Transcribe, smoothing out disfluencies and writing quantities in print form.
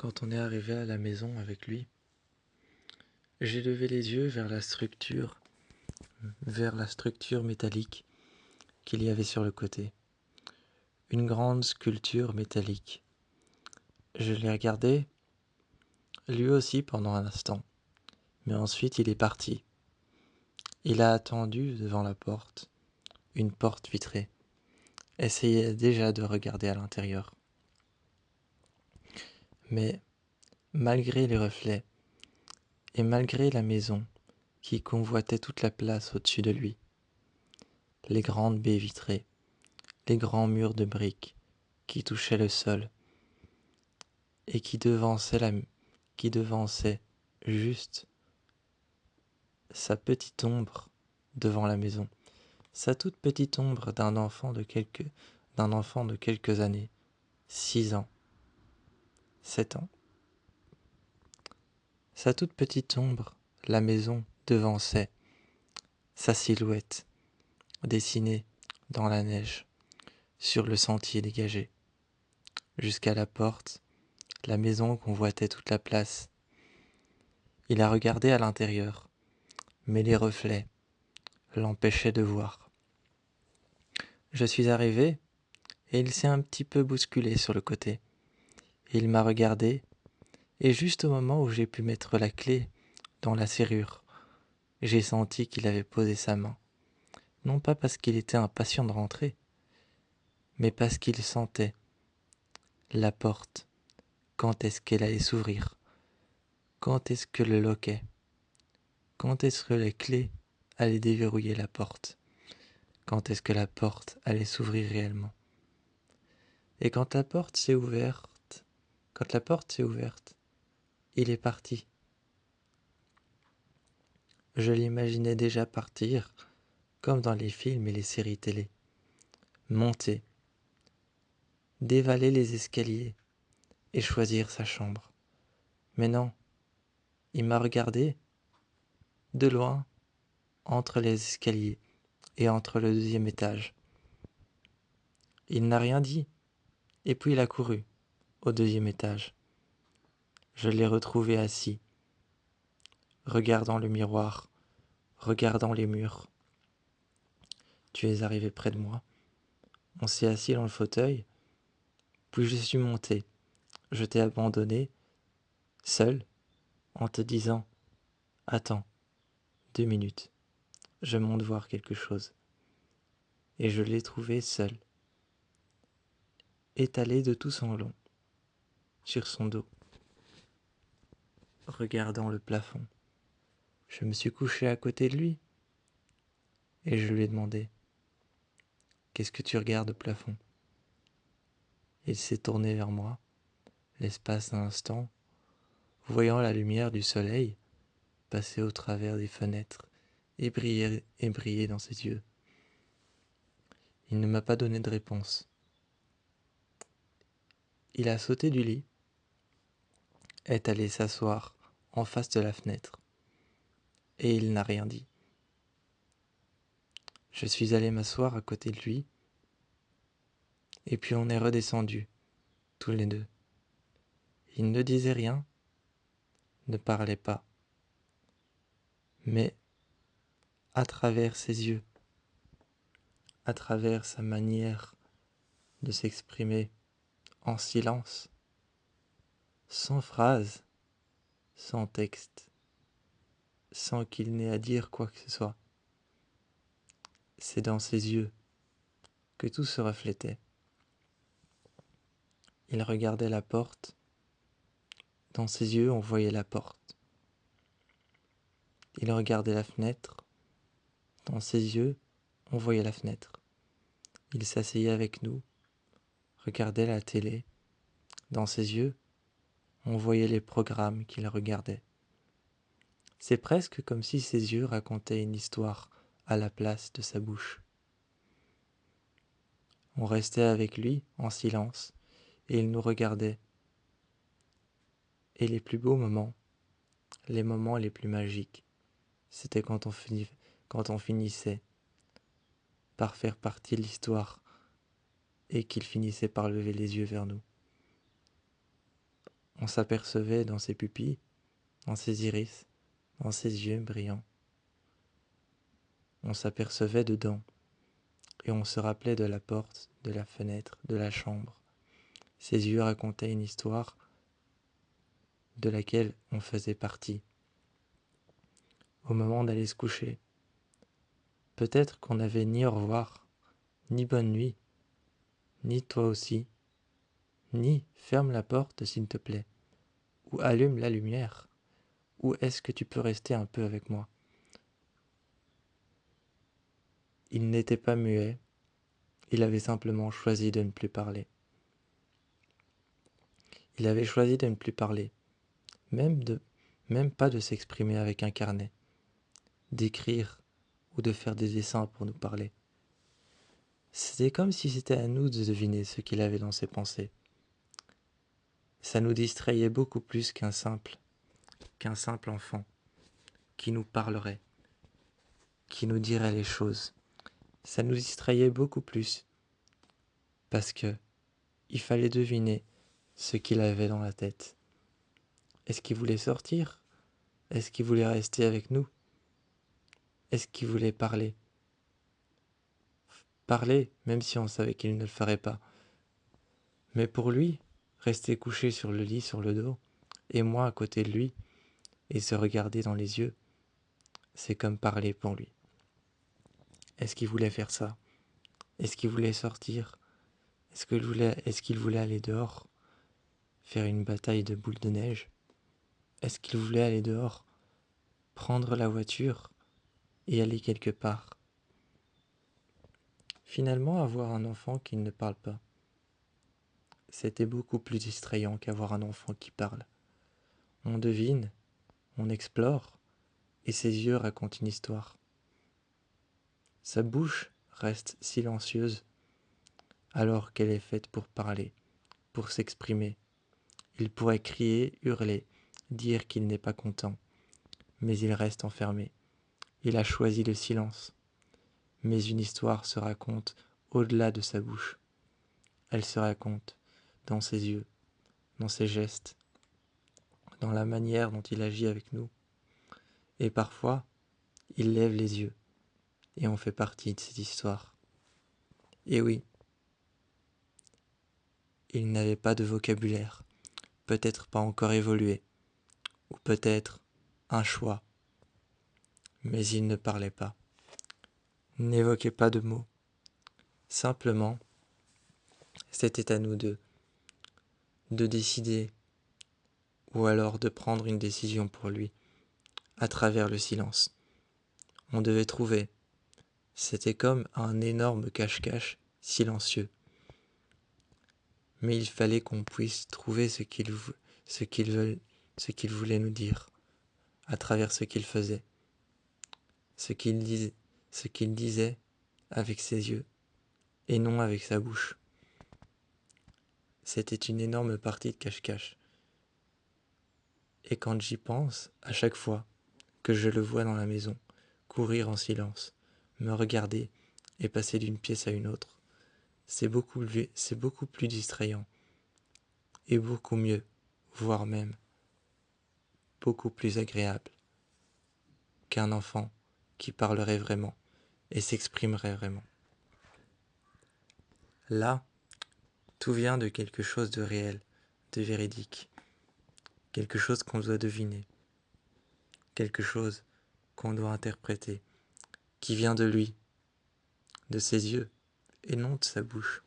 Quand on est arrivé à la maison avec lui, j'ai levé les yeux vers la structure métallique qu'il y avait sur le côté. Une grande sculpture métallique. Je l'ai regardé, lui aussi pendant un instant, mais ensuite il est parti. Il a attendu devant la porte, une porte vitrée, essayait déjà de regarder à l'intérieur. Mais malgré les reflets, et malgré la maison qui convoitait toute la place au-dessus de lui, les grandes baies vitrées, les grands murs de briques qui touchaient le sol et qui devançaient juste sa petite ombre devant la maison, sa toute petite ombre d'un enfant de quelques années, 6 ans, 7 ans. Sa toute petite ombre, la maison devançait sa silhouette dessinée dans la neige sur le sentier dégagé. Jusqu'à la porte, la maison convoitait toute la place. Il a regardé à l'intérieur, mais les reflets l'empêchaient de voir. Je suis arrivé et il s'est un petit peu bousculé sur le côté. Il m'a regardé et juste au moment où j'ai pu mettre la clé dans la serrure, j'ai senti qu'il avait posé sa main. Non pas parce qu'il était impatient de rentrer, mais parce qu'il sentait la porte. Quand est-ce qu'elle allait s'ouvrir? Quand est-ce que le loquet? Quand est-ce que les clés allaient déverrouiller la porte? Quand est-ce que la porte allait s'ouvrir réellement? Et quand la porte s'est ouverte, il est parti. Je l'imaginais déjà partir, comme dans les films et les séries télé. Monter, dévaler les escaliers et choisir sa chambre. Mais non, il m'a regardé, de loin, entre les escaliers et entre le 2e étage. Il n'a rien dit, et puis il a couru au 2e étage. Je l'ai retrouvé assis, regardant le miroir, regardant les murs. Tu es arrivé près de moi. On s'est assis dans le fauteuil, puis je suis monté. Je t'ai abandonné, seul, en te disant « Attends, 2 minutes, je monte voir quelque chose. » Et je l'ai trouvé seul, étalé de tout son long, sur son dos, regardant le plafond. Je me suis couché à côté de lui, et je lui ai demandé « Qu'est-ce que tu regardes au plafond ?» Il s'est tourné vers moi, l'espace d'un instant, voyant la lumière du soleil passer au travers des fenêtres et briller dans ses yeux. Il ne m'a pas donné de réponse. Il a sauté du lit, est allé s'asseoir en face de la fenêtre, et il n'a rien dit. Je suis allé m'asseoir à côté de lui, et puis on est redescendus, tous les deux. Il ne disait rien, ne parlait pas, mais à travers ses yeux, à travers sa manière de s'exprimer en silence, sans phrase, sans texte, sans qu'il n'ait à dire quoi que ce soit. C'est dans ses yeux que tout se reflétait. Il regardait la porte. Dans ses yeux, on voyait la porte. Il regardait la fenêtre. Dans ses yeux, on voyait la fenêtre. Il s'asseyait avec nous, regardait la télé. Dans ses yeux, on voyait les programmes qu'il regardait. C'est presque comme si ses yeux racontaient une histoire à la place de sa bouche. On restait avec lui en silence et il nous regardait. Et les plus beaux moments, les moments les plus magiques, c'était quand on finissait par faire partie de l'histoire et qu'il finissait par lever les yeux vers nous. On s'apercevait dans ses pupilles, dans ses iris, dans ses yeux brillants. On s'apercevait dedans, et on se rappelait de la porte, de la fenêtre, de la chambre. Ses yeux racontaient une histoire de laquelle on faisait partie. Au moment d'aller se coucher, peut-être qu'on n'avait ni au revoir, ni bonne nuit, ni toi aussi, ni ferme la porte s'il te plaît, ou allume la lumière, ou est-ce que tu peux rester un peu avec moi? Il n'était pas muet, il avait simplement choisi de ne plus parler. Il avait choisi de ne plus parler, même pas de s'exprimer avec un carnet, d'écrire ou de faire des dessins pour nous parler. C'était comme si c'était à nous de deviner ce qu'il avait dans ses pensées. Ça nous distrayait beaucoup plus qu'un simple enfant qui nous parlerait, qui nous dirait les choses. Ça nous distrayait beaucoup plus parce que il fallait deviner ce qu'il avait dans la tête. Est-ce qu'il voulait sortir? Est-ce qu'il voulait rester avec nous? Est-ce qu'il voulait parler? Parler, même si on savait qu'il ne le ferait pas. Mais pour lui, rester couché sur le lit, sur le dos, et moi à côté de lui, et se regarder dans les yeux, c'est comme parler pour lui. Est-ce qu'il voulait faire ça? Est-ce qu'il voulait sortir? Est-ce qu'il voulait aller dehors? Faire une bataille de boules de neige? Est-ce qu'il voulait aller dehors? Prendre la voiture et aller quelque part? Finalement, avoir un enfant qui ne parle pas, c'était beaucoup plus distrayant qu'avoir un enfant qui parle. On devine, on explore, et ses yeux racontent une histoire. Sa bouche reste silencieuse alors qu'elle est faite pour parler, pour s'exprimer. Il pourrait crier, hurler, dire qu'il n'est pas content, mais il reste enfermé. Il a choisi le silence. Mais une histoire se raconte au-delà de sa bouche. Elle se raconte dans ses yeux, dans ses gestes, dans la manière dont il agit avec nous. Et parfois, il lève les yeux, et on fait partie de cette histoire. Et oui, il n'avait pas de vocabulaire, peut-être pas encore évolué, ou peut-être un choix, mais il ne parlait pas, n'évoquait pas de mots. Simplement, c'était à nous deux de décider, ou alors de prendre une décision pour lui, à travers le silence. On devait trouver. C'était comme un énorme cache-cache silencieux. Mais il fallait qu'on puisse trouver ce qu'il voulait nous dire, à travers ce qu'il faisait, ce qu'il disait avec ses yeux, et non avec sa bouche. C'était une énorme partie de cache-cache. Et quand j'y pense, à chaque fois que je le vois dans la maison, courir en silence, me regarder et passer d'une pièce à une autre, c'est beaucoup plus distrayant et beaucoup mieux, voire même beaucoup plus agréable qu'un enfant qui parlerait vraiment et s'exprimerait vraiment. Là, tout vient de quelque chose de réel, de véridique, quelque chose qu'on doit deviner, quelque chose qu'on doit interpréter, qui vient de lui, de ses yeux, et non de sa bouche.